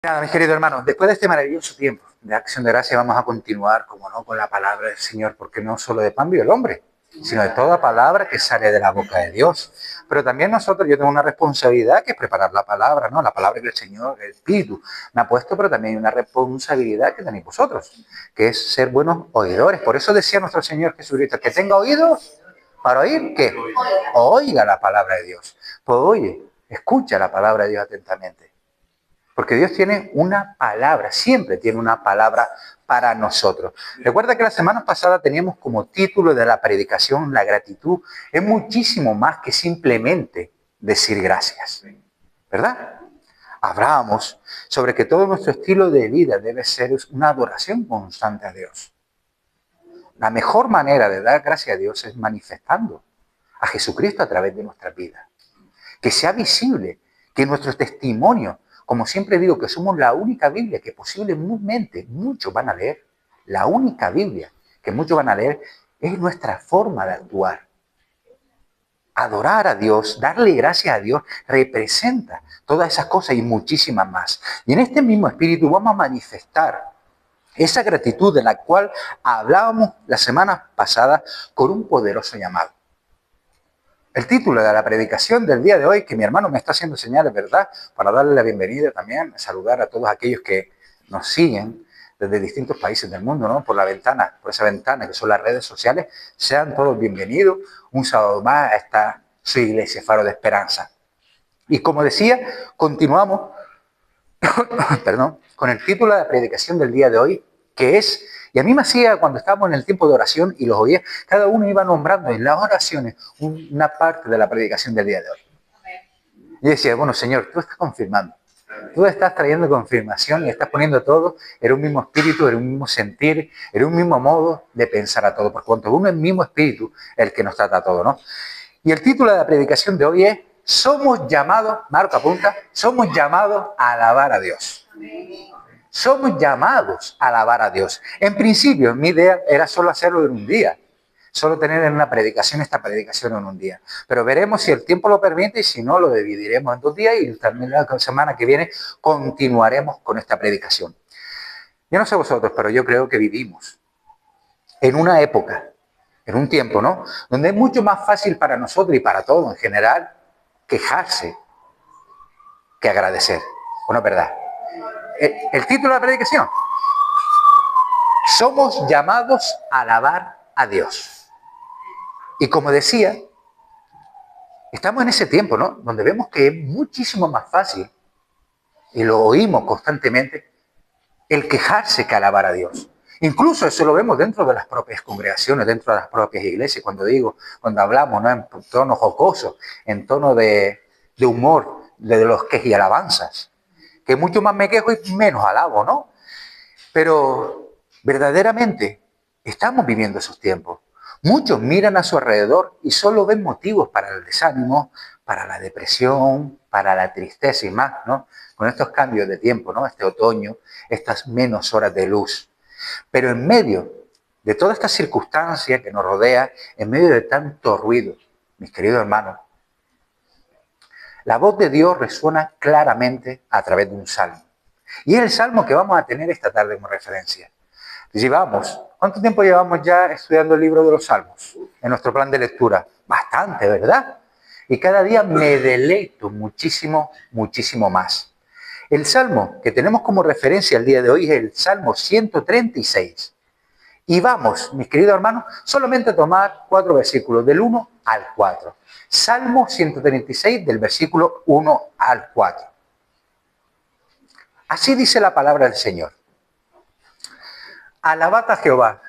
Nada, mis queridos hermanos, después de este maravilloso tiempo de acción de gracia vamos a continuar, como no, con la palabra del Señor, porque no solo de pan vive el hombre, sino de toda palabra que sale de la boca de Dios. Pero también nosotros, yo tengo una responsabilidad que es preparar la palabra, ¿no? La palabra que el Señor, el Espíritu, me ha puesto, pero también hay una responsabilidad que tenéis vosotros, que es ser buenos oidores. Por eso decía nuestro Señor Jesucristo, que tenga oídos para oír, ¿qué? Oiga la palabra de Dios. Pues oye, escucha la palabra de Dios atentamente. Porque Dios tiene una palabra, siempre tiene una palabra para nosotros. Recuerda que la semana pasada teníamos como título de la predicación la gratitud. Es muchísimo más que simplemente decir gracias, ¿verdad? Hablábamos sobre que todo nuestro estilo de vida debe ser una adoración constante a Dios. La mejor manera de dar gracias a Dios es manifestando a Jesucristo a través de nuestra vida. Que sea visible, que nuestro testimonio, como siempre digo, que somos la única Biblia que posiblemente muchos van a leer, la única Biblia que muchos van a leer, es nuestra forma de actuar. Adorar a Dios, darle gracias a Dios, representa todas esas cosas y muchísimas más. Y en este mismo espíritu vamos a manifestar esa gratitud de la cual hablábamos la semana pasada con un poderoso llamado. El título de la predicación del día de hoy, que mi hermano me está haciendo señales, ¿verdad? Para darle la bienvenida también, saludar a todos aquellos que nos siguen desde distintos países del mundo, ¿no? Por esa ventana que son las redes sociales. Sean todos bienvenidos un sábado más a esta su iglesia, Faro de Esperanza. Y como decía, continuamos con el título de la predicación del día de hoy, que es, y a mí me hacía cuando estábamos en el tiempo de oración y los oía, cada uno iba nombrando en las oraciones una parte de la predicación del día de hoy. Y decía, bueno, Señor, tú estás confirmando, tú estás trayendo confirmación y estás poniendo todo en un mismo espíritu, en un mismo sentir, en un mismo modo de pensar a todo, por cuanto uno es el mismo espíritu el que nos trata a todo, ¿no? Y el título de la predicación de hoy es, somos llamados, Marco apunta, somos llamados a alabar a Dios. Somos llamados a alabar a Dios. En principio, mi idea era solo hacerlo en un día, solo tener en una predicación esta predicación en un día. Pero veremos si el tiempo lo permite y si no, lo dividiremos en 2 días y también la semana que viene continuaremos con esta predicación. Yo no sé vosotros, pero yo creo que vivimos en una época, en un tiempo, ¿no? Donde es mucho más fácil para nosotros y para todos en general quejarse que agradecer. ¿O no es verdad? El título de la predicación. Somos llamados a alabar a Dios. Y como decía, estamos en ese tiempo, ¿no? Donde vemos que es muchísimo más fácil, y lo oímos constantemente, el quejarse que alabar a Dios. Incluso eso lo vemos dentro de las propias congregaciones, dentro de las propias iglesias, cuando hablamos, ¿no? En tono jocoso, en tono de humor, de los quejes y alabanzas. Que mucho más me quejo y menos alabo, ¿no? Pero verdaderamente estamos viviendo esos tiempos. Muchos miran a su alrededor y solo ven motivos para el desánimo, para la depresión, para la tristeza y más, ¿no? Con estos cambios de tiempo, ¿no? Este otoño, estas menos horas de luz. Pero en medio de toda esta circunstancia que nos rodea, en medio de tanto ruido, mis queridos hermanos, la voz de Dios resuena claramente a través de un salmo. Y es el salmo que vamos a tener esta tarde como referencia. ¿Cuánto tiempo llevamos ya estudiando el libro de los salmos en nuestro plan de lectura? Bastante, ¿verdad? Y cada día me deleito muchísimo, muchísimo más. El salmo que tenemos como referencia el día de hoy es el Salmo 136. Y vamos, mis queridos hermanos, solamente a tomar 4 versículos, del 1 al 4. Salmo 136, del versículo 1 al 4. Así dice la palabra del Señor. Alabad a Jehová,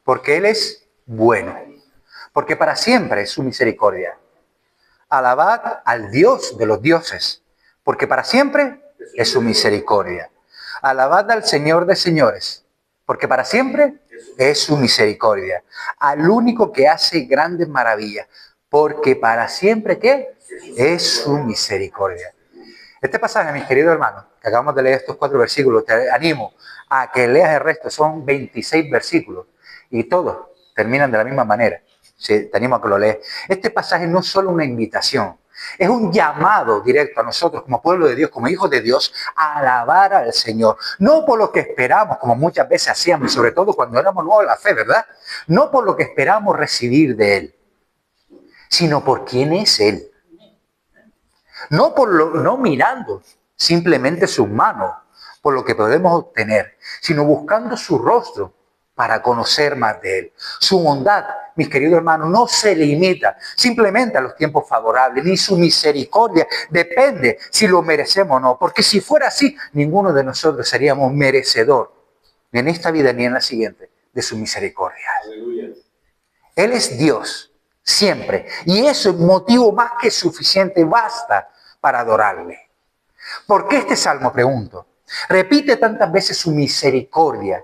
porque Él es bueno, porque para siempre es su misericordia. Alabad al Dios de los dioses, porque para siempre es su misericordia. Alabad al Señor de señores, porque para siempre es su misericordia. Al único que hace grandes maravillas, porque para siempre, ¿qué? Es su misericordia. Este pasaje, mis queridos hermanos, que acabamos de leer estos 4 versículos, te animo a que leas el resto, son 26 versículos, y todos terminan de la misma manera. Sí, te animo a que lo leas. Este pasaje no es solo una invitación Es un llamado directo a nosotros como pueblo de Dios, como hijos de Dios, a alabar al Señor. No por lo que esperamos, como muchas veces hacíamos, sobre todo cuando éramos nuevos en la fe, ¿verdad? No por lo que esperamos recibir de Él, sino por quién es Él. No mirando simplemente sus manos, por lo que podemos obtener, sino buscando su rostro para conocer más de Él. Su bondad, mis queridos hermanos, no se limita simplemente a los tiempos favorables, ni su misericordia depende si lo merecemos o no, porque si fuera así, ninguno de nosotros seríamos merecedor, ni en esta vida ni en la siguiente, de su misericordia. Aleluya. Él es Dios, siempre, y eso es motivo más que suficiente, basta para adorarle. ¿Por qué este salmo, pregunto, repite tantas veces su misericordia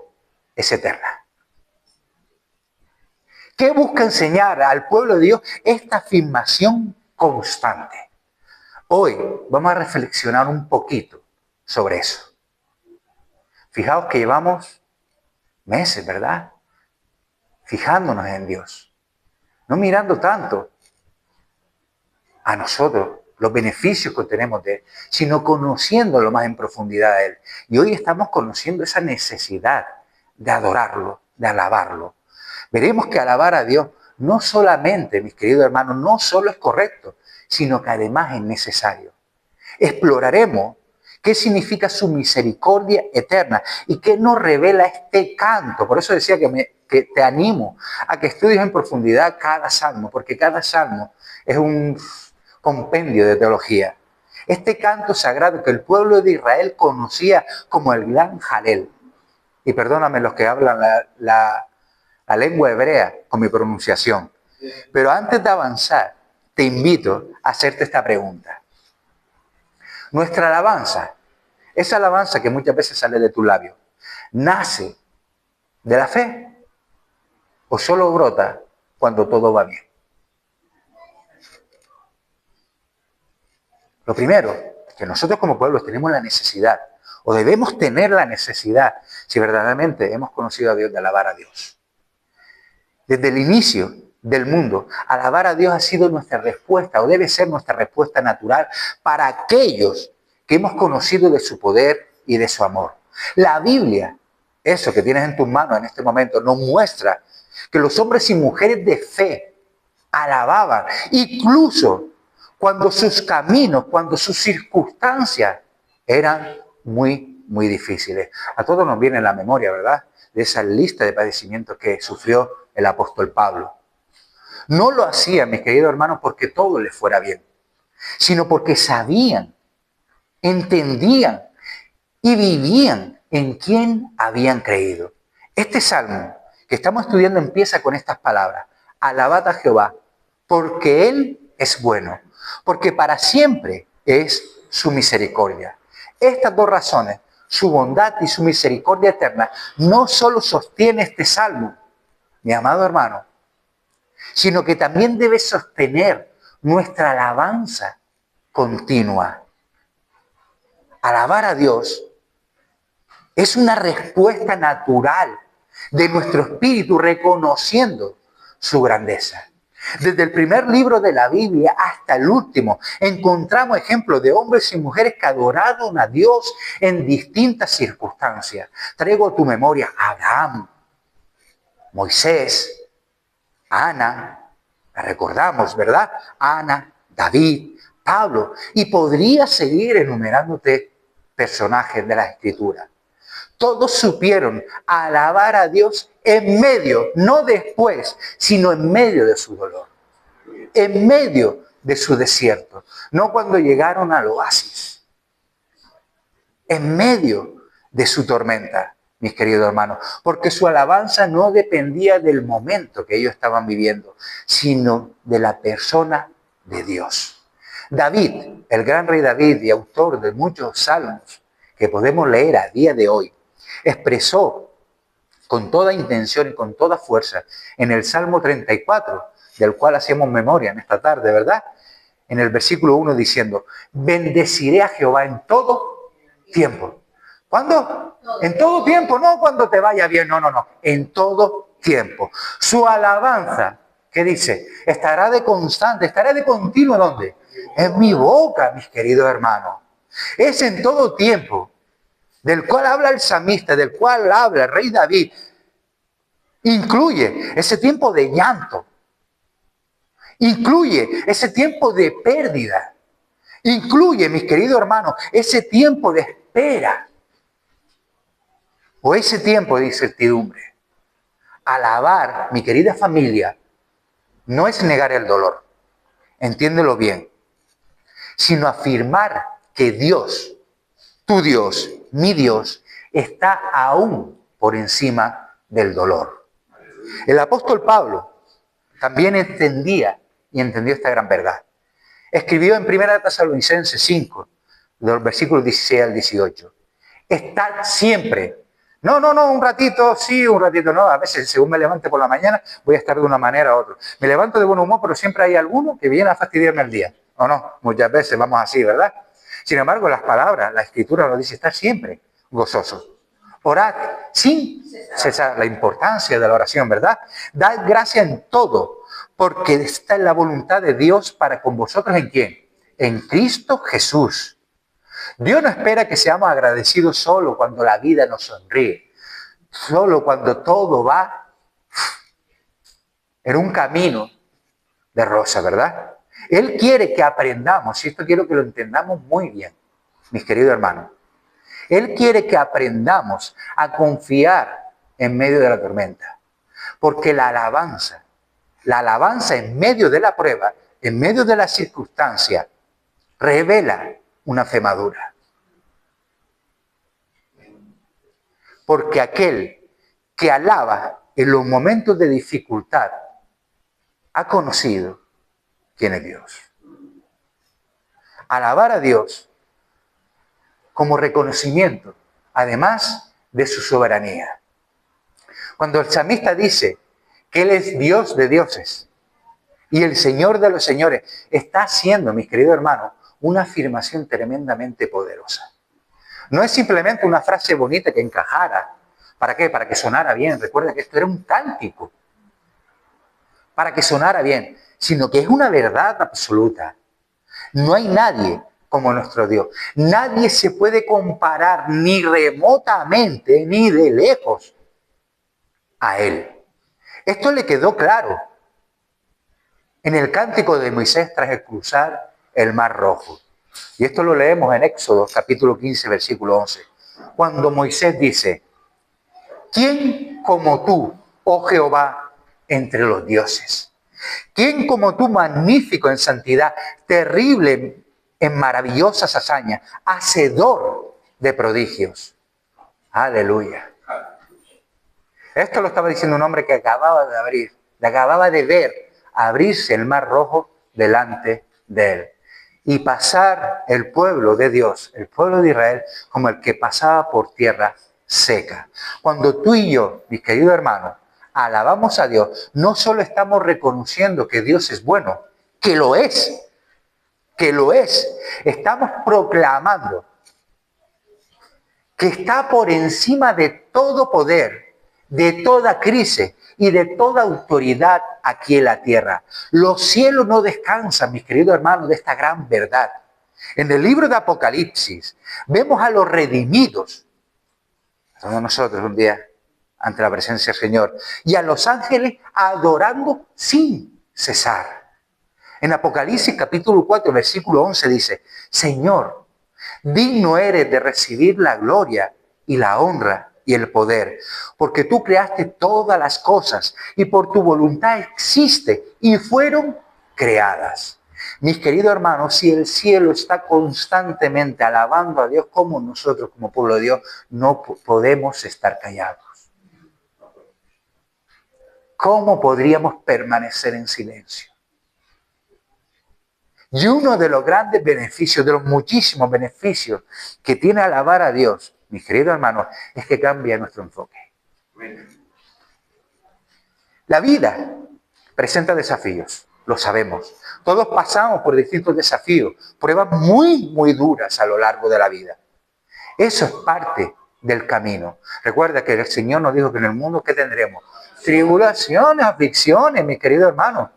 es eterna? ¿Qué busca enseñar al pueblo de Dios esta afirmación constante? Hoy vamos a reflexionar un poquito sobre eso. Fijaos que llevamos meses, ¿verdad? Fijándonos en Dios. No mirando tanto a nosotros, los beneficios que tenemos de Él, sino conociéndolo más en profundidad a Él. Y hoy estamos conociendo esa necesidad de adorarlo, de alabarlo. Veremos que alabar a Dios no solamente, mis queridos hermanos, no solo es correcto, sino que además es necesario. Exploraremos qué significa su misericordia eterna y qué nos revela este canto. Por eso decía que te animo a que estudies en profundidad cada salmo, porque cada salmo es un compendio de teología. Este canto sagrado que el pueblo de Israel conocía como el gran Jalel. Y perdóname los que hablan la lengua hebrea con mi pronunciación. Pero antes de avanzar, te invito a hacerte esta pregunta. Nuestra alabanza, esa alabanza que muchas veces sale de tu labio, ¿nace de la fe o solo brota cuando todo va bien? Lo primero, que nosotros como pueblos tenemos la necesidad, o debemos tener la necesidad, si verdaderamente hemos conocido a Dios, de alabar a Dios. Desde el inicio del mundo, alabar a Dios ha sido nuestra respuesta, o debe ser nuestra respuesta natural para aquellos que hemos conocido de su poder y de su amor. La Biblia, eso que tienes en tus manos en este momento, nos muestra que los hombres y mujeres de fe alababan, incluso cuando sus caminos, cuando sus circunstancias eran muy, muy difíciles. A todos nos viene en la memoria, ¿verdad?, de esa lista de padecimientos que sufrió el apóstol Pablo. No lo hacían, mis queridos hermanos, porque todo les fuera bien, sino porque sabían, entendían y vivían en quién habían creído. Este salmo que estamos estudiando empieza con estas palabras: alabad a Jehová, porque Él es bueno, porque para siempre es su misericordia. Estas dos razones, su bondad y su misericordia eterna, no solo sostiene este salmo, mi amado hermano, sino que también debe sostener nuestra alabanza continua. Alabar a Dios es una respuesta natural de nuestro espíritu reconociendo su grandeza. Desde el primer libro de la Biblia hasta el último, encontramos ejemplos de hombres y mujeres que adoraron a Dios en distintas circunstancias. Traigo a tu memoria a Abraham, Moisés, Ana, la recordamos, ¿verdad? Ana, David, Pablo, y podría seguir enumerándote personajes de la Escritura. Todos supieron alabar a Dios en medio, no después, sino en medio de su dolor, en medio de su desierto, no cuando llegaron al oasis, en medio de su tormenta, mis queridos hermanos, porque su alabanza no dependía del momento que ellos estaban viviendo, sino de la persona de Dios. David, el gran rey David y autor de muchos salmos que podemos leer a día de hoy, expresó con toda intención y con toda fuerza en el Salmo 34, del cual hacemos memoria en esta tarde, ¿verdad? En el versículo 1 diciendo: bendeciré a Jehová en todo tiempo. ¿Cuándo? En todo tiempo, no cuando te vaya bien, no. En todo tiempo. Su alabanza ¿Qué dice? Estará de constante, estará de continuo, ¿dónde? En mi boca, mis queridos hermanos. Es en todo tiempo, del cual habla el salmista, del cual habla el rey David. Incluye ese tiempo de llanto. Incluye ese tiempo de pérdida. Incluye, mis queridos hermanos, ese tiempo de espera. O ese tiempo de incertidumbre. Alabar, mi querida familia, no es negar el dolor. Entiéndelo bien. Sino afirmar que Dios, tu Dios, mi Dios, está aún por encima del dolor. El apóstol Pablo también entendía y entendió esta gran verdad. Escribió en 1 Tesalonicenses 5, de los versículos 16 al 18. Estad siempre. No, un ratito sí, un ratito no. A veces, según me levante por la mañana, voy a estar de una manera u otra. Me levanto de buen humor, pero siempre hay alguno que viene a fastidiarme el día. ¿O no? Muchas veces vamos así, ¿verdad? Sin embargo, las palabras, la Escritura nos dice estar siempre gozosos. Orad sin cesar, la importancia de la oración, ¿verdad? Dad gracia en todo, porque está en la voluntad de Dios para con vosotros, ¿en quién? En Cristo Jesús. Dios no espera que seamos agradecidos solo cuando la vida nos sonríe, solo cuando todo va en un camino de rosa, ¿verdad? Él quiere que aprendamos, y esto quiero que lo entendamos muy bien, mis queridos hermanos. Él quiere que aprendamos a confiar en medio de la tormenta, porque la alabanza en medio de la prueba, en medio de la circunstancia, revela una fe madura. Porque aquel que alaba en los momentos de dificultad ha conocido quién es Dios. Alabar a Dios como reconocimiento, además de su soberanía. Cuando el salmista dice que Él es Dios de dioses y el Señor de los señores, está haciendo, mis queridos hermanos, una afirmación tremendamente poderosa. No es simplemente una frase bonita que encajara. ¿Para qué? Para que sonara bien. Recuerda que esto era un cántico. Para que sonara bien. Sino que es una verdad absoluta. No hay nadie como nuestro Dios. Nadie se puede comparar ni remotamente, ni de lejos, a Él. Esto le quedó claro en el cántico de Moisés tras el cruzar el Mar Rojo. Y esto lo leemos en Éxodo, capítulo 15, versículo 11. Cuando Moisés dice, ¿quién como tú, oh Jehová, entre los dioses? ¿Quién como tú, magnífico en santidad, terrible en maravillosas hazañas, hacedor de prodigios? Aleluya. Esto lo estaba diciendo un hombre que acababa de ver abrirse el Mar Rojo delante de él. Y pasar el pueblo de Dios, el pueblo de Israel, como el que pasaba por tierra seca. Cuando tú y yo, mis queridos hermanos, alabamos a Dios, no solo estamos reconociendo que Dios es bueno, que lo es, estamos proclamando que está por encima de todo poder, de toda crisis y de toda autoridad aquí en la tierra. Los cielos no descansan, mis queridos hermanos, de esta gran verdad. En el libro de Apocalipsis vemos a los redimidos, somos nosotros un día ante la presencia del Señor, y a los ángeles adorando sin cesar. En Apocalipsis capítulo 4, versículo 11 dice, Señor, digno eres de recibir la gloria y la honra y el poder, porque tú creaste todas las cosas y por tu voluntad existe y fueron creadas. Mis queridos hermanos, si el cielo está constantemente alabando a Dios, como nosotros como pueblo de Dios no podemos estar callados. ¿Cómo podríamos permanecer en silencio? Y uno de los grandes beneficios, de los muchísimos beneficios que tiene alabar a Dios, mis queridos hermanos, es que cambia nuestro enfoque. La vida presenta desafíos, lo sabemos. Todos pasamos por distintos desafíos, pruebas muy duras a lo largo de la vida. Eso es parte del camino. Recuerda que el Señor nos dijo que en el mundo, ¿qué tendremos? tribulaciones, aflicciones, mi querido hermano.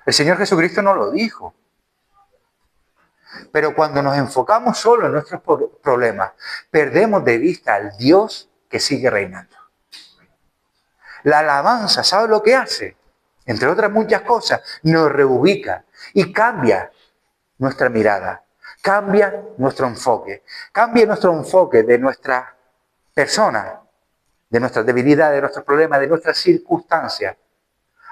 El Señor Jesucristo no lo dijo. Pero cuando nos enfocamos solo en nuestros problemas, perdemos de vista al Dios que sigue reinando. La alabanza, ¿sabe lo que hace? Entre otras muchas cosas, nos reubica y cambia nuestra mirada, cambia nuestro enfoque de nuestra persona, de nuestras debilidades, de nuestros problemas, de nuestras circunstancias,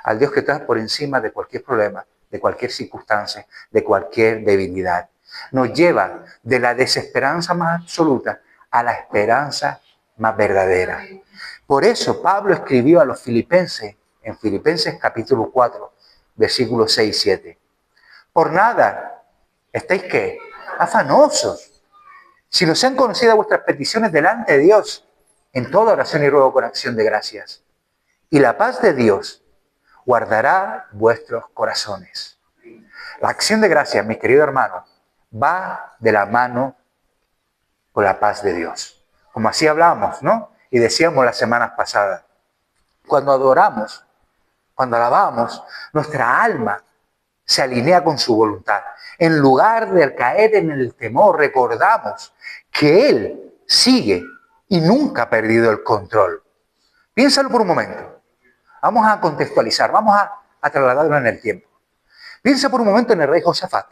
al Dios que está por encima de cualquier problema, de cualquier circunstancia, de cualquier debilidad. Nos lleva de la desesperanza más absoluta a la esperanza más verdadera. Por eso Pablo escribió a los filipenses, en Filipenses capítulo 4, versículos 6 y 7. Por nada estáis ¿qué? Afanosos, sino sean conocidas vuestras peticiones delante de Dios, en toda oración y ruego con acción de gracias. Y la paz de Dios guardará vuestros corazones. La acción de gracias, mis queridos hermanos, va de la mano con la paz de Dios. Como así hablamos, ¿no? Y decíamos las semanas pasadas. Cuando adoramos, cuando alabamos, nuestra alma se alinea con su voluntad. En lugar de caer en el temor, recordamos que Él sigue y nunca ha perdido el control. Piénsalo por un momento. Vamos a contextualizar, vamos a trasladarlo en el tiempo. Piensa por un momento en el rey Josafat.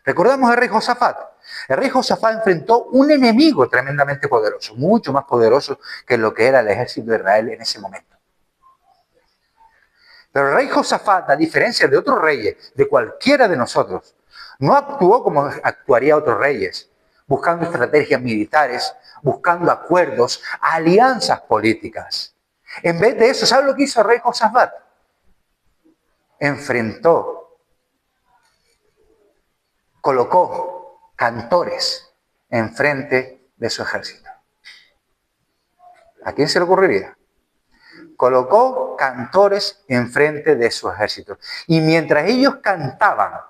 ¿Recordamos al rey Josafat? El rey Josafat enfrentó un enemigo tremendamente poderoso, mucho más poderoso que lo que era el ejército de Israel en ese momento. Pero el rey Josafat, a diferencia de otros reyes, de cualquiera de nosotros, no actuó como actuaría otros reyes, buscando estrategias militares, buscando acuerdos, alianzas políticas. En vez de eso, ¿sabe lo que hizo el rey Josafat? Colocó cantores enfrente de su ejército. ¿A quién se le ocurriría? Colocó cantores enfrente de su ejército. Y mientras ellos cantaban,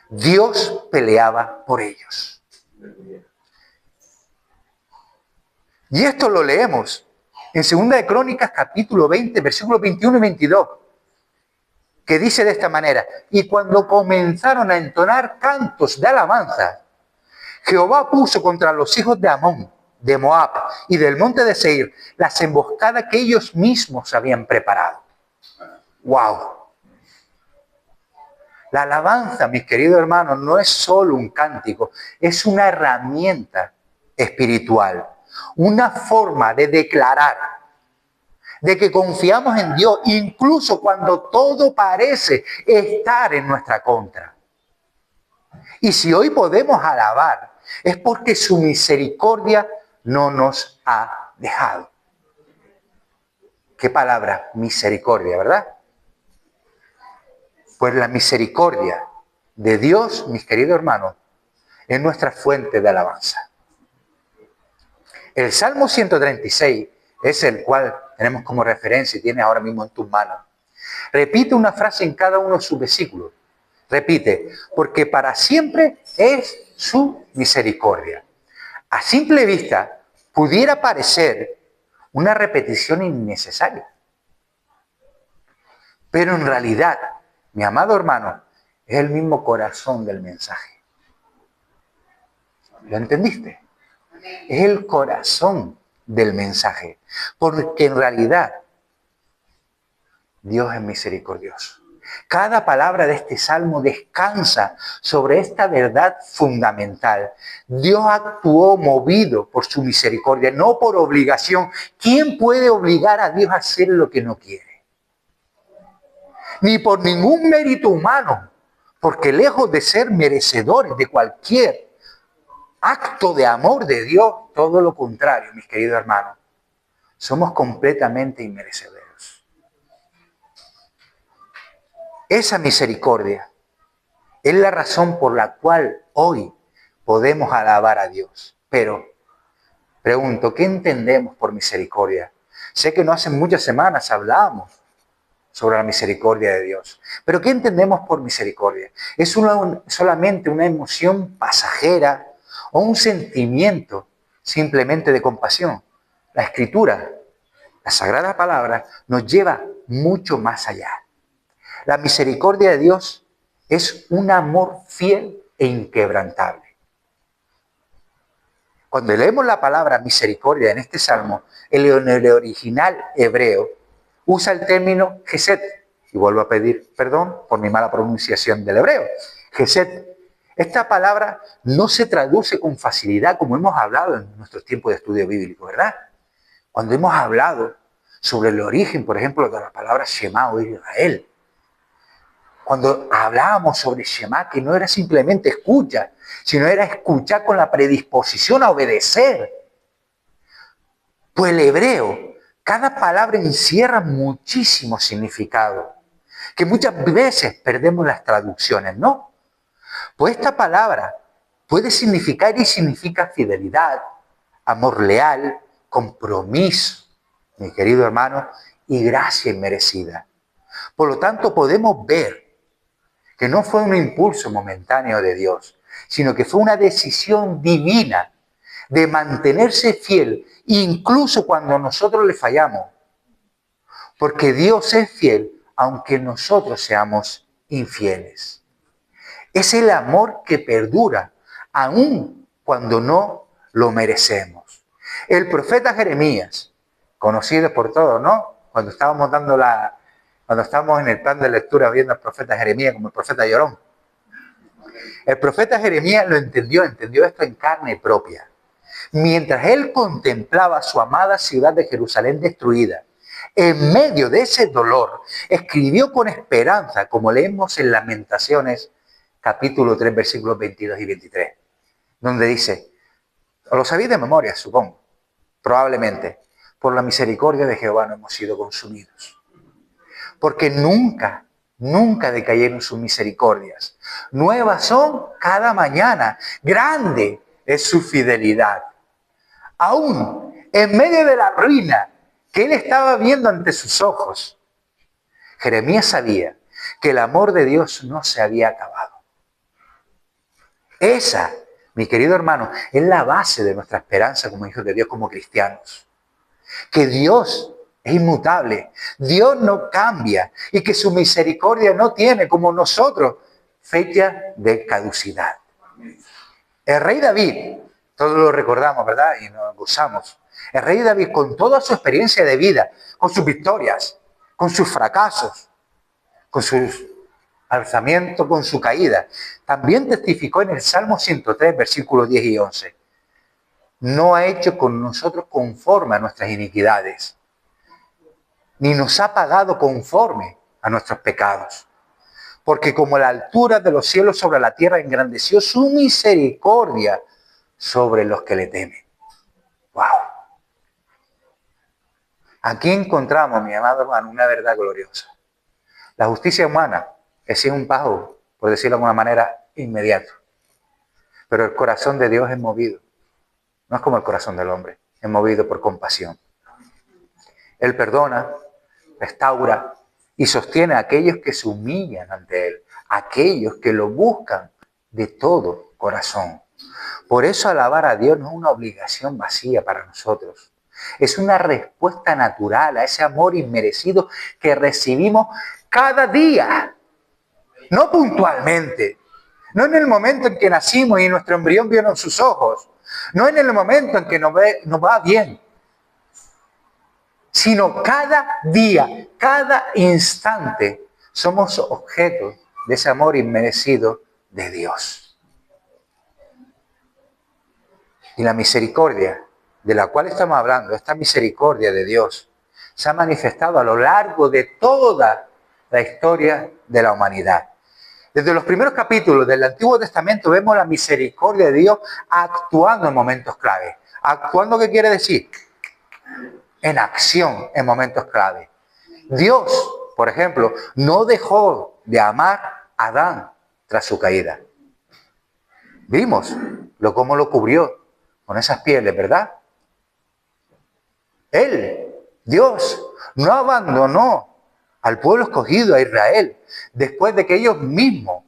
Dios peleaba por ellos. Y esto lo leemos en 2 de Crónicas, capítulo 20, versículos 21 y 22, que dice de esta manera: y cuando comenzaron a entonar cantos de alabanza, Jehová puso contra los hijos de Amón, de Moab y del monte de Seir las emboscadas que ellos mismos habían preparado. ¡Wow! La alabanza, mis queridos hermanos, no es solo un cántico, es una herramienta espiritual, una forma de declarar, de que confiamos en Dios, incluso cuando todo parece estar en nuestra contra. Y si hoy podemos alabar, es porque su misericordia no nos ha dejado. ¿Qué palabra? Misericordia, ¿verdad? Pues la misericordia de Dios, mis queridos hermanos, es nuestra fuente de alabanza. El Salmo 136 es el cual tenemos como referencia y tienes ahora mismo en tus manos. Repite una frase en cada uno de sus versículos. Repite: porque para siempre es su misericordia. A simple vista, pudiera parecer una repetición innecesaria. Pero en realidad, mi amado hermano, es el mismo corazón del mensaje. ¿Lo entendiste? Es el corazón del mensaje. Porque en realidad, Dios es misericordioso. Cada palabra de este salmo descansa sobre esta verdad fundamental. Dios actuó movido por su misericordia, no por obligación. ¿Quién puede obligar a Dios a hacer lo que no quiere? Ni por ningún mérito humano, porque lejos de ser merecedores de cualquier acto de amor de Dios, todo lo contrario, mis queridos hermanos, somos completamente inmerecedores. Esa misericordia es la razón por la cual hoy podemos alabar a Dios. Pero, pregunto, ¿qué entendemos por misericordia? Sé que no hace muchas semanas hablamos sobre la misericordia de Dios. Pero ¿qué entendemos por misericordia? ¿Es solamente una emoción pasajera o un sentimiento simplemente de compasión? La Escritura la Sagrada Palabra, nos lleva mucho más allá. La misericordia de Dios es un amor fiel e inquebrantable. Cuando leemos la palabra misericordia en este salmo, en el original hebreo usa el término Gesed. Y vuelvo a pedir perdón por mi mala pronunciación del hebreo. Gesed. Esta palabra no se traduce con facilidad como hemos hablado en nuestros tiempos de estudio bíblico, ¿verdad? Cuando hemos hablado sobre el origen, por ejemplo, de la palabra Shema o Israel. Cuando hablábamos sobre Shema, que no era simplemente escucha, sino era escuchar con la predisposición a obedecer. Pues el hebreo, cada palabra encierra muchísimo significado, que muchas veces perdemos las traducciones, ¿no? Pues esta palabra puede significar y significa fidelidad, amor leal, compromiso, mi querido hermano, y gracia inmerecida. Por lo tanto, podemos ver que no fue un impulso momentáneo de Dios, sino que fue una decisión divina de mantenerse fiel, incluso cuando nosotros le fallamos. Porque Dios es fiel, aunque nosotros seamos infieles. Es el amor que perdura, aun cuando no lo merecemos. El profeta Jeremías, conocido por todos, ¿no? Cuando estábamos en el plan de lectura viendo al profeta Jeremías como el profeta llorón. El profeta Jeremías lo entendió esto en carne propia. Mientras él contemplaba su amada ciudad de Jerusalén destruida, en medio de ese dolor, escribió con esperanza, como leemos en Lamentaciones, capítulo 3, versículos 22 y 23, donde dice, os lo sabéis de memoria, supongo, probablemente, por la misericordia de Jehová no hemos sido consumidos. Porque nunca decayeron sus misericordias. Nuevas son cada mañana. Grande es su fidelidad. Aún en medio de la ruina que él estaba viendo ante sus ojos, Jeremías sabía que el amor de Dios no se había acabado. Esa, mi querido hermano, es la base de nuestra esperanza como hijos de Dios, como cristianos. Que Dios es inmutable, Dios no cambia y que su misericordia no tiene, como nosotros, fecha de caducidad. El rey David, todos lo recordamos, ¿verdad? Y nos gozamos. El rey David, con toda su experiencia de vida, con sus victorias, con sus fracasos, con sus alzamientos, con su caída, también testificó en el Salmo 103, versículos 10 y 11. No ha hecho con nosotros conforme a nuestras iniquidades, ni nos ha pagado conforme a nuestros pecados. Porque como la altura de los cielos sobre la tierra, engrandeció su misericordia sobre los que le temen. ¡Wow! Aquí encontramos, mi amado hermano, una verdad gloriosa. La justicia humana es un pago, por decirlo de alguna manera, inmediato. Pero el corazón de Dios es movido. No es como el corazón del hombre, es movido por compasión. Él perdona, restaura y sostiene a aquellos que se humillan ante Él, aquellos que lo buscan de todo corazón. Por eso alabar a Dios no es una obligación vacía para nosotros. Es una respuesta natural a ese amor inmerecido que recibimos cada día, no puntualmente, no en el momento en que nacimos y nuestro embrión vieron sus ojos, no en el momento en que nos va bien, sino cada día, cada instante, somos objeto de ese amor inmerecido de Dios. Y la misericordia de la cual estamos hablando, esta misericordia de Dios, se ha manifestado a lo largo de toda la historia de la humanidad. Desde los primeros capítulos del Antiguo Testamento vemos la misericordia de Dios actuando en momentos clave. ¿Actuando qué quiere decir? En acción en momentos clave. Dios, por ejemplo, no dejó de amar a Adán tras su caída. Vimos cómo lo cubrió con esas pieles, ¿verdad? Él, Dios, no abandonó al pueblo escogido, a Israel, después de que ellos mismos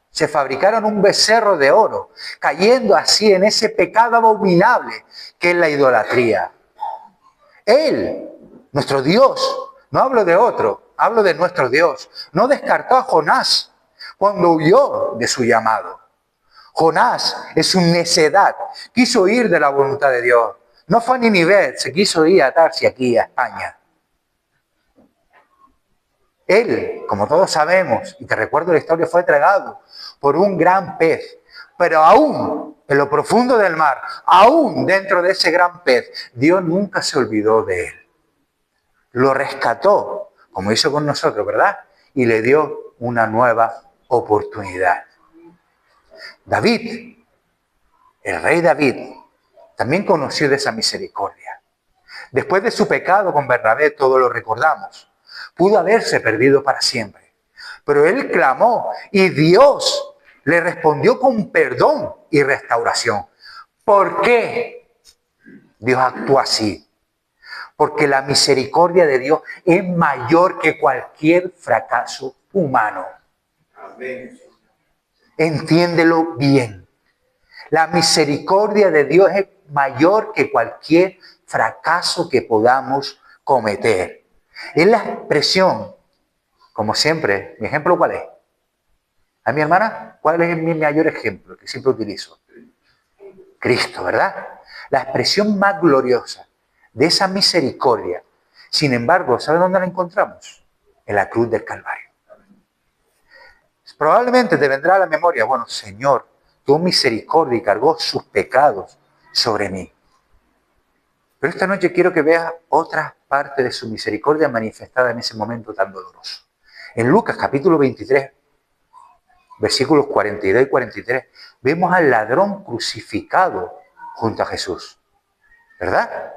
se fabricaron un becerro de oro, cayendo así en ese pecado abominable que es la idolatría. Él, nuestro Dios, no hablo de otro, hablo de nuestro Dios, no descartó a Jonás cuando huyó de su llamado. Jonás, en su necedad, quiso ir de la voluntad de Dios. No fue a Nínive, se quiso ir a Tarsis aquí, a España. Él, como todos sabemos, y te recuerdo la historia, fue tragado por un gran pez. Pero aún en lo profundo del mar, aún dentro de ese gran pez, Dios nunca se olvidó de él. Lo rescató, como hizo con nosotros, ¿verdad? Y le dio una nueva oportunidad. David, el rey David, también conoció de esa misericordia. Después de su pecado con Bernabé, todo lo recordamos. Pudo haberse perdido para siempre. Pero él clamó y Dios le respondió con perdón y restauración. ¿Por qué Dios actúa así? Porque la misericordia de Dios es mayor que cualquier fracaso humano. Amén. Entiéndelo bien. La misericordia de Dios es mayor que cualquier fracaso que podamos cometer. Es la expresión, como siempre, ¿mi ejemplo cuál es? ¿A mi hermana? ¿Cuál es mi mayor ejemplo que siempre utilizo? Cristo, ¿verdad? La expresión más gloriosa de esa misericordia. Sin embargo, ¿sabe dónde la encontramos? En la cruz del Calvario. Probablemente te vendrá a la memoria, bueno, Señor, tu misericordia y cargó sus pecados sobre mí. Pero esta noche quiero que veas otra parte de su misericordia manifestada en ese momento tan doloroso. En Lucas capítulo 23, versículos 42 y 43, vemos al ladrón crucificado junto a Jesús. ¿Verdad?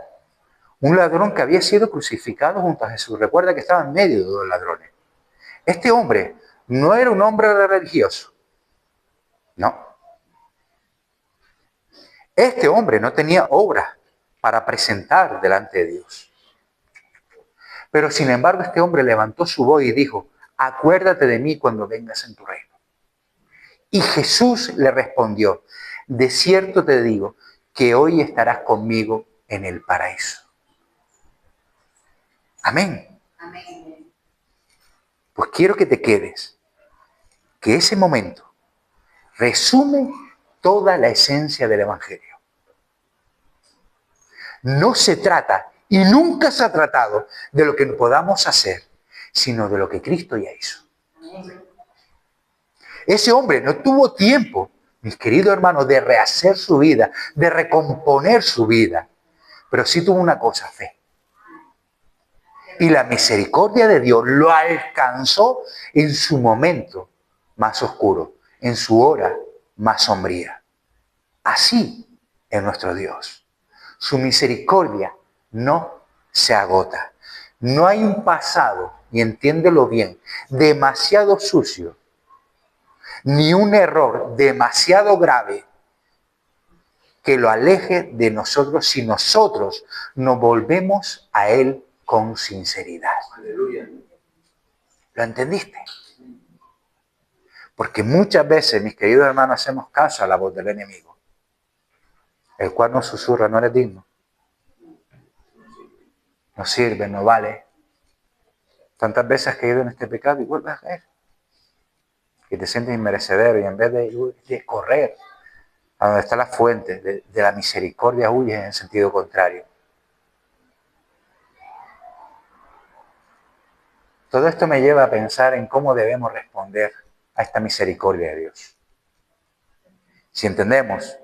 Un ladrón que había sido crucificado junto a Jesús. Recuerda que estaba en medio de dos ladrones. Este hombre no era un hombre religioso. No. Este hombre no tenía obras para presentar delante de Dios. Pero sin embargo este hombre levantó su voz y dijo, acuérdate de mí cuando vengas en tu reino. Y Jesús le respondió, de cierto te digo que hoy estarás conmigo en el paraíso. Amén. Amén. Pues quiero que te quedes, que ese momento resume toda la esencia del Evangelio. No se trata, y nunca se ha tratado, de lo que podamos hacer, sino de lo que Cristo ya hizo. Ese hombre no tuvo tiempo, mis queridos hermanos, de rehacer su vida, de recomponer su vida, pero sí tuvo una cosa, fe. Y la misericordia de Dios lo alcanzó en su momento más oscuro, en su hora más sombría. Así es nuestro Dios. Su misericordia no se agota. No hay un pasado, y entiéndelo bien, demasiado sucio, ni un error demasiado grave que lo aleje de nosotros si nosotros nos volvemos a Él con sinceridad. Aleluya. ¿Lo entendiste? Porque muchas veces, mis queridos hermanos, hacemos caso a la voz del enemigo, el cual nos susurra, no eres digno, no sirve, no vale. Tantas veces has caído en este pecado y vuelves a caer. Y te sientes inmerecedero y en vez de correr a donde está la fuente de la misericordia, huyes en sentido contrario. Todo esto me lleva a pensar en cómo debemos responder a esta misericordia de Dios. Si entendemos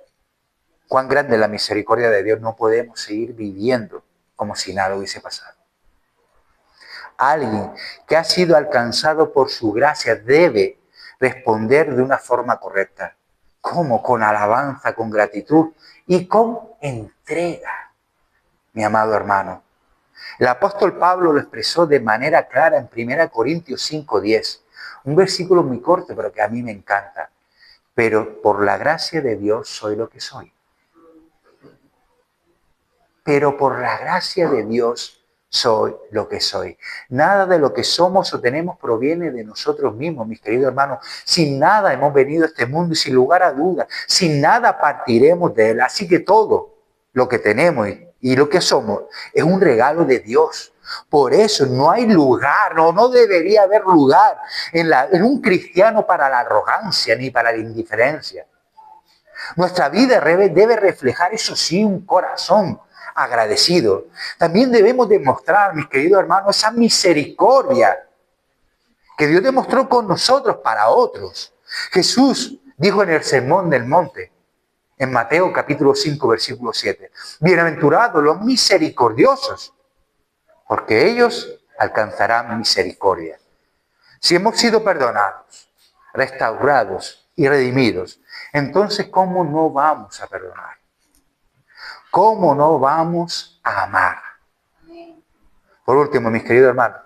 cuán grande es la misericordia de Dios, no podemos seguir viviendo como si nada hubiese pasado. Alguien que ha sido alcanzado por su gracia debe responder de una forma correcta. ¿Cómo? Con alabanza, con gratitud y con entrega, mi amado hermano. El apóstol Pablo lo expresó de manera clara en 1 Corintios 5:10. Un versículo muy corto, pero que a mí me encanta. Pero por la gracia de Dios soy lo que soy. Pero por la gracia de Dios soy lo que soy. Nada de lo que somos o tenemos proviene de nosotros mismos, mis queridos hermanos. Sin nada hemos venido a este mundo y sin lugar a dudas, sin nada partiremos de él. Así que todo lo que tenemos y lo que somos es un regalo de Dios. Por eso no hay lugar, no debería haber lugar en un cristiano para la arrogancia ni para la indiferencia. Nuestra vida debe reflejar, eso sí, un corazón agradecido. También debemos demostrar, mis queridos hermanos, esa misericordia que Dios demostró con nosotros para otros. Jesús dijo en el Sermón del Monte, en Mateo capítulo 5, versículo 7, bienaventurados los misericordiosos, porque ellos alcanzarán misericordia. Si hemos sido perdonados, restaurados y redimidos, entonces ¿cómo no vamos a perdonar? ¿Cómo no vamos a amar? Por último, mis queridos hermanos,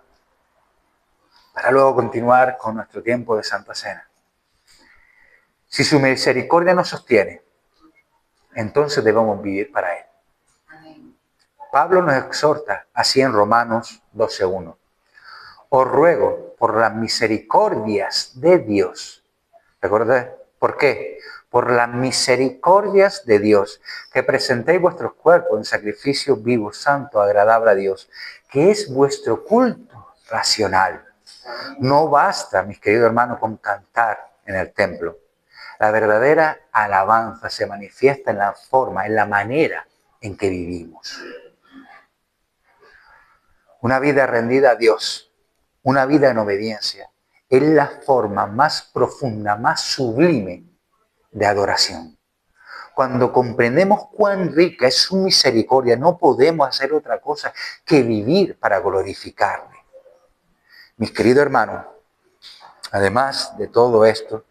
para luego continuar con nuestro tiempo de Santa Cena. Si su misericordia nos sostiene, entonces debemos vivir para Él. Pablo nos exhorta así en Romanos 12:1. Os ruego por las misericordias de Dios. ¿Recuerda por qué? Por las misericordias de Dios, que presentéis vuestros cuerpos en sacrificio vivo, santo, agradable a Dios, que es vuestro culto racional. No basta, mis queridos hermanos, con cantar en el templo. La verdadera alabanza se manifiesta en la forma, en la manera en que vivimos. Una vida rendida a Dios, una vida en obediencia, es la forma más profunda, más sublime de adoración. Cuando comprendemos cuán rica es su misericordia, no podemos hacer otra cosa que vivir para glorificarle. Mis queridos hermanos, además de todo esto,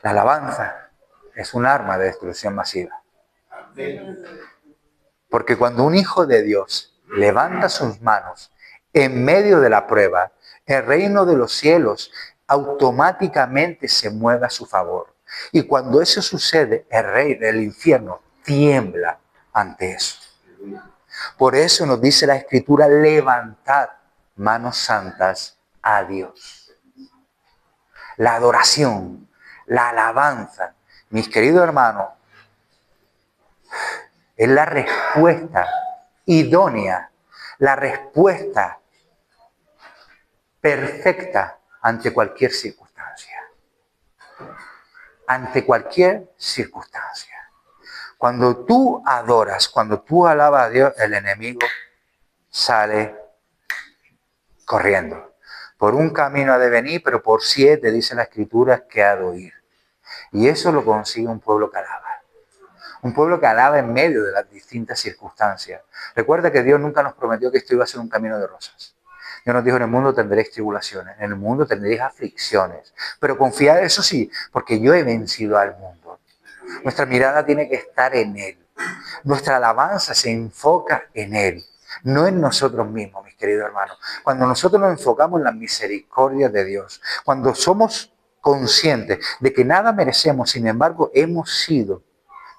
la alabanza es un arma de destrucción masiva. Porque cuando un hijo de Dios levanta sus manos en medio de la prueba, el reino de los cielos automáticamente se mueve a su favor. Y cuando eso sucede, el rey del infierno tiembla ante eso. Por eso nos dice la Escritura, levantad manos santas a Dios. La adoración, la alabanza, mis queridos hermanos, es la respuesta idónea, la respuesta perfecta ante cualquier circunstancia. Ante cualquier circunstancia. Cuando tú adoras, cuando tú alabas a Dios, el enemigo sale corriendo. Por un camino ha de venir, pero por 7, dice la Escritura, que ha de huir. Y eso lo consigue un pueblo que alaba. Un pueblo que alaba en medio de las distintas circunstancias. Recuerda que Dios nunca nos prometió que esto iba a ser un camino de rosas. Dios nos dijo, en el mundo tendréis tribulaciones, en el mundo tendréis aflicciones. Pero confiad, eso sí, porque yo he vencido al mundo. Nuestra mirada tiene que estar en Él. Nuestra alabanza se enfoca en Él, no en nosotros mismos, mis queridos hermanos. Cuando nosotros nos enfocamos en la misericordia de Dios, cuando somos conscientes de que nada merecemos, sin embargo, hemos sido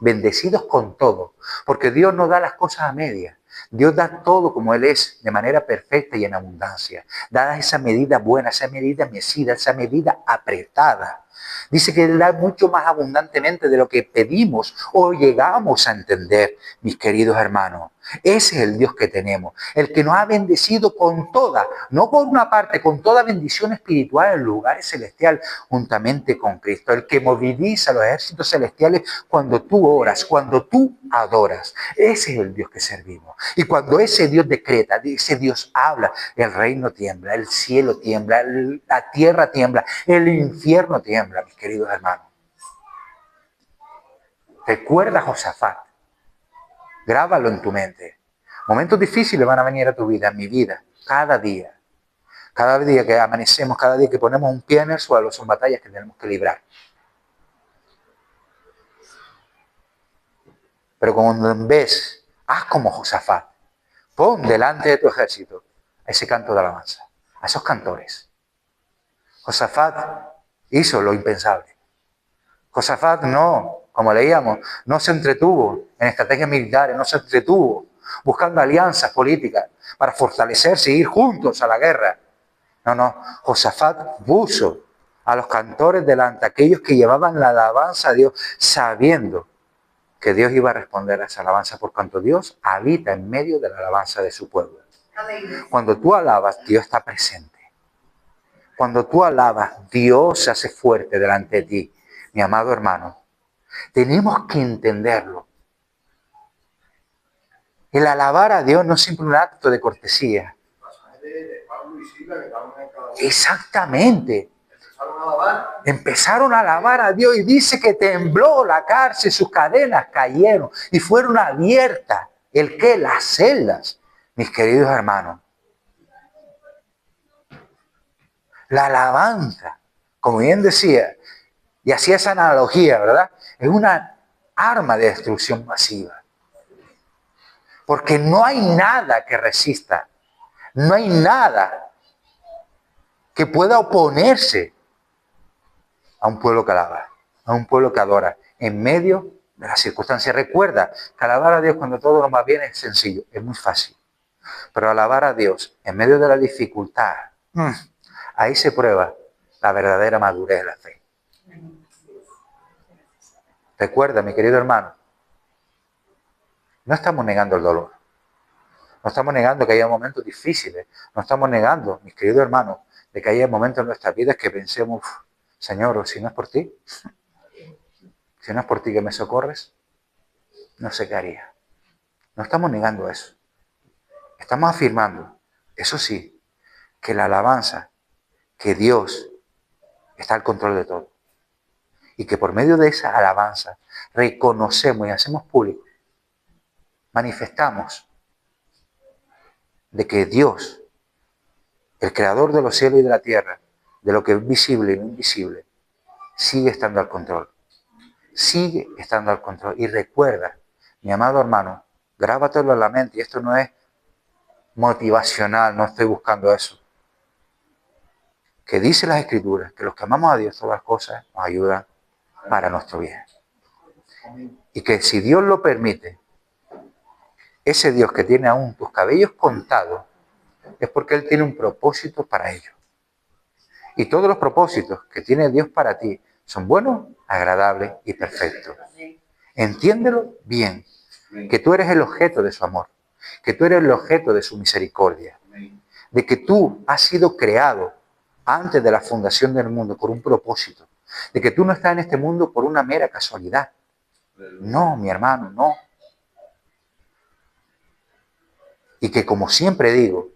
bendecidos con todo, porque Dios no da las cosas a medias. Dios da todo como Él es, de manera perfecta y en abundancia. Dada esa medida buena, esa medida mesida, esa medida apretada. Dice que Él da mucho más abundantemente de lo que pedimos o llegamos a entender, mis queridos hermanos. Ese es el Dios que tenemos, el que nos ha bendecido con toda, no por una parte, con toda bendición espiritual en lugares celestiales, juntamente con Cristo, el que moviliza los ejércitos celestiales cuando tú oras, cuando tú adoras. Ese es el Dios que servimos. Y cuando ese Dios decreta, ese Dios habla, el reino tiembla, el cielo tiembla, la tierra tiembla, el infierno tiembla, mis queridos hermanos. Recuerda a Josafat. Grábalo en tu mente. Momentos difíciles van a venir a tu vida, a mi vida, cada día. Cada día que amanecemos, cada día que ponemos un pie en el suelo, son batallas que tenemos que librar. Pero cuando ves, haz como Josafat. Pon delante de tu ejército a ese canto de alabanza, a esos cantores. Josafat hizo lo impensable. Josafat no, como leíamos, no se entretuvo en estrategias militares, no se entretuvo buscando alianzas políticas para fortalecerse e ir juntos a la guerra. No, Josafat puso a los cantores delante, aquellos que llevaban la alabanza a Dios, sabiendo que Dios iba a responder a esa alabanza por cuanto Dios habita en medio de la alabanza de su pueblo. Cuando tú alabas, Dios está presente. Cuando tú alabas, Dios se hace fuerte delante de ti. Mi amado hermano, tenemos que entenderlo. El alabar a Dios no es siempre un acto de cortesía. Exactamente. Empezaron a alabar a Dios y dice que tembló la cárcel, sus cadenas cayeron y fueron abiertas. ¿El qué? Las celdas, mis queridos hermanos. La alabanza, como bien decía, y hacía esa analogía, ¿verdad? Es una arma de destrucción masiva. Porque no hay nada que resista. No hay nada que pueda oponerse a un pueblo que alaba, a un pueblo que adora, en medio de las circunstancias. Recuerda que alabar a Dios cuando todo nos va bien es sencillo, es muy fácil. Pero alabar a Dios en medio de la dificultad, ahí se prueba la verdadera madurez de la fe. Recuerda, mi querido hermano, no estamos negando el dolor. No estamos negando que haya momentos difíciles. No estamos negando, mis queridos hermanos, de que haya momentos en nuestras vidas que pensemos, Señor, si no es por ti, si no es por ti que me socorres, no sé qué haría. No estamos negando eso. Estamos afirmando, eso sí, que la alabanza, que Dios está al control de todo. Y que por medio de esa alabanza reconocemos y hacemos público, manifestamos de que Dios, el creador de los cielos y de la tierra, de lo que es visible y no invisible, sigue estando al control. Sigue estando al control. Y recuerda, mi amado hermano, grábatelo en la mente, y esto no es motivacional, no estoy buscando eso. Que dice las Escrituras, que los que amamos a Dios, todas las cosas nos ayudan para nuestro bien. Y que si Dios lo permite, ese Dios que tiene aún tus cabellos contados, es porque Él tiene un propósito para ellos. Y todos los propósitos que tiene Dios para ti son buenos, agradables y perfectos. Entiéndelo bien, que tú eres el objeto de su amor, que tú eres el objeto de su misericordia, de que tú has sido creado antes de la fundación del mundo por un propósito, de que tú no estás en este mundo por una mera casualidad. No, mi hermano, no. Y que, como siempre digo,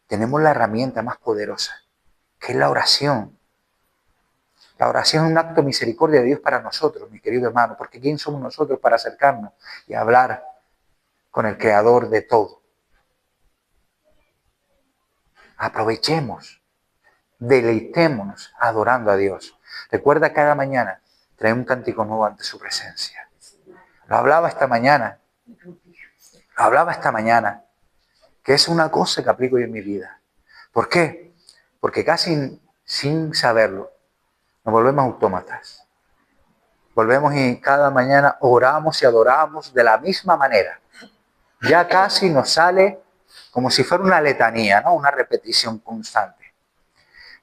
tenemos la herramienta más poderosa, que es la oración. La oración es un acto de misericordia de Dios para nosotros, mi querido hermano, porque ¿quién somos nosotros para acercarnos y hablar con el Creador de todo? Aprovechemos, deleitémonos adorando a Dios. Recuerda cada mañana traer un cántico nuevo ante su presencia. Lo hablaba esta mañana, que es una cosa que aplico yo en mi vida. ¿Por qué? Porque casi sin saberlo, nos volvemos autómatas. Volvemos y cada mañana oramos y adoramos de la misma manera. Ya casi nos sale como si fuera una letanía, ¿no? Una repetición constante.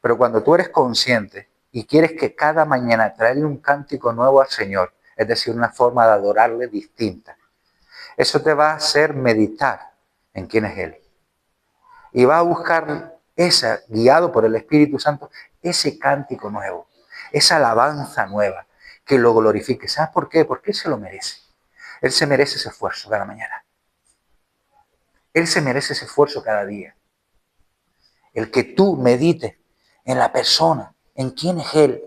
Pero cuando tú eres consciente y quieres que cada mañana traerle un cántico nuevo al Señor, es decir, una forma de adorarle distinta, eso te va a hacer meditar en quién es Él. Y va a buscar guiado por el Espíritu Santo, ese cántico nuevo, esa alabanza nueva, que lo glorifique. ¿Sabes por qué? Porque Él se lo merece. Él se merece ese esfuerzo cada mañana. Él se merece ese esfuerzo cada día. El que tú medites en la persona, en quién es Él,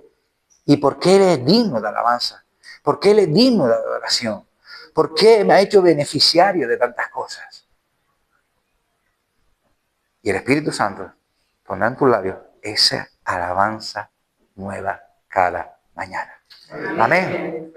y por qué Él es digno de alabanza, por qué Él es digno de adoración, por qué me ha hecho beneficiario de tantas cosas. Y el Espíritu Santo pondrá en tus labios esa alabanza nueva cada mañana. Amén.